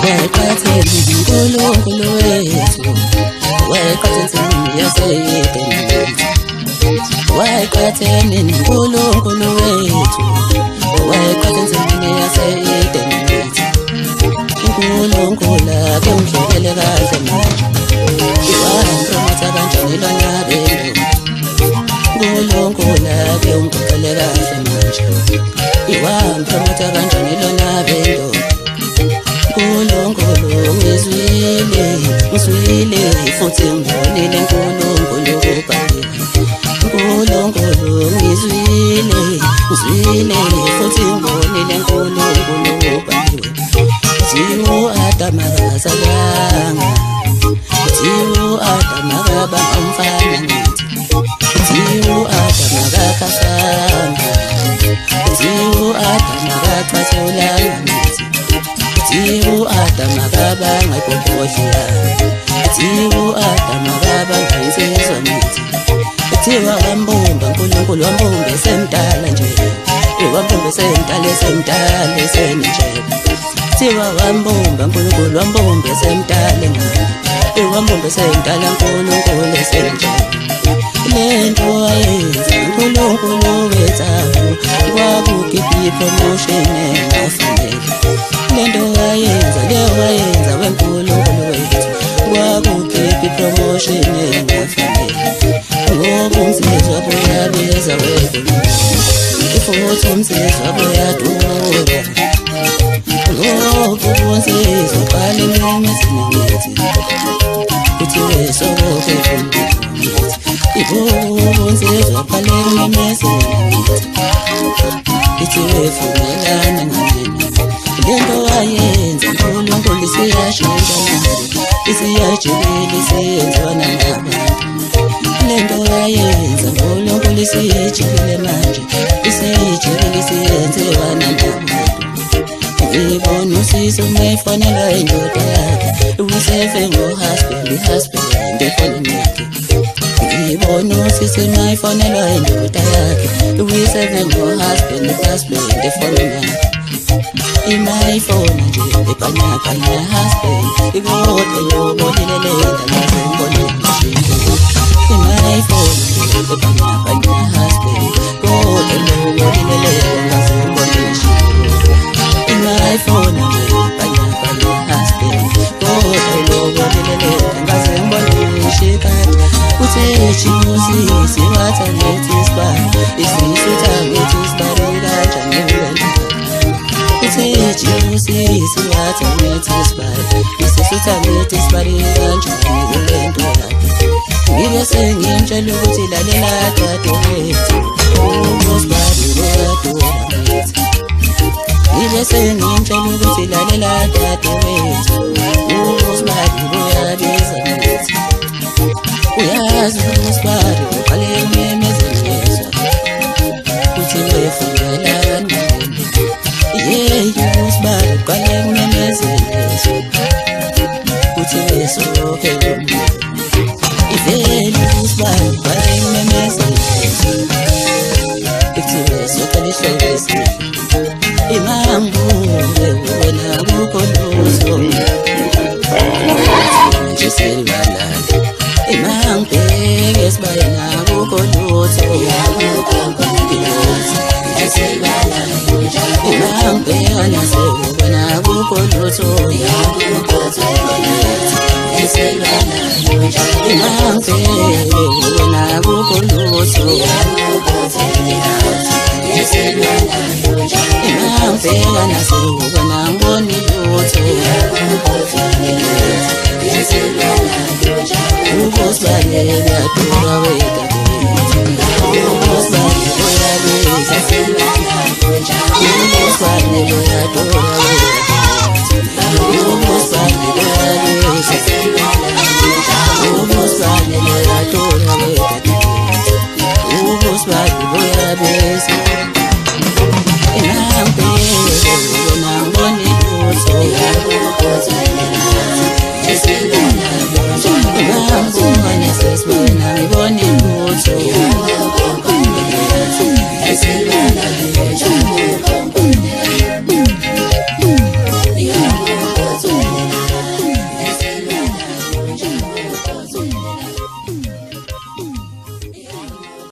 wayekhathele uNkulunkulu wethu, wayekhathele yaseyedeni, wayekhathele uNkulunkulu wethu, wayekhathele yaseyedeni. uNkulunkulu ake ungidlele kahle manje, iwampromotha kanjani lona belo. uNkulunkulu ake ungidlele kahle manje, iwampromotha kanjani lona belo. uNkulunkulu ngizwile futhi ngibonile uNkulunkulu kubhalile. uNkulunkulu ngizwile futhi ngibonile uNkulunkulu kubhaliwe. Kuthiwa uAdama akazalanga, kuthiwa uAdama akabanga umfana ngithi, kuthiwa uAdama akakhasanga, kuthiwa uAdama akachathulanga ngithi, kuthiwa uAdama akabanga ibhobhodlela, kuthiwa uAdama akabanga insizwa ngithi, kuthiwa wambumba uNkulunkulu wambumba esemdala nje, wambumba esemdala esenenjeba. Kuthiwa wambumba uNkulunkulu wambumba esemdala engane, wambumba esemdala uNkulunkulu esenenjeba. Lento wayenza uNkulunkulu wethu kwakukhipha ipromotion engafanele. Lento wayenza weNkulunkulu wethu kwakukhipha ipromotion engafanele. Ngoba umsizwa buyabiza wethu, futhi umsizwa buyadura. Ngoba umsizwa uqala ememezeni ngithi, kuthiwe soke ngithi, umsizwa uqala ememezeni ngithi, kuthiwe vumelana nami. Lento wayenza uNkulunkulu isiyashintsha manje, isiyajikile isiyenziwa nangabantu. Lento wayenza uNkulunkulu isiyijikile manje, isiyijikile isiyenziwa nangabantu. Ngibona uSisi umefonela indoda yakhe, useve ngo-husband efonini yakhe. Ngibona uSisi umefonela indoda yakhe, useve ngo-husband efonini yakhe. Imayifona nje ebhanyabhanya husband, ikote yobolilelela naze ngibone ngishintshe. Imayifona nje ebhanyabhanya husband, ikote yobolilelela naze ngibone ngishintshe. iPhone banya husband kodwa lobonelele ngaze ngibone shikati uthe chimusi siwatha ngethi sibani isisutha ngethi sibani kanjani wena uthe chimusi siwatha ngethi sibani isisutha ngethi sibani kanjani lento yakhe ngibe sengimtshela ukuthi lalela dadewethu usibani lodwa Ibe sengimtshela ukuthi lalela dadewethu usibani buyabiza ngithi uyazi usibani uqale ememezeni yezwa uthi wefunelani usibani uqale ememezeni yezwa uthi wesoke ivele usibani uqale ememezeni yezwa uthi wesoke lihlobesi Imambu wena ukoloso Jiselala Imambu yesbayana ukoloso Jiselala Imambu anase wena ukoloso Jiselala Imambu wena ukoloso Imamfela nasuka nangoni lutho Ubosibane yadura weta Ubosibane uyabeza Ubosibane yadura weta Ubosibane uyabeza Ubosibane yadura weta Ubosibane uyabeza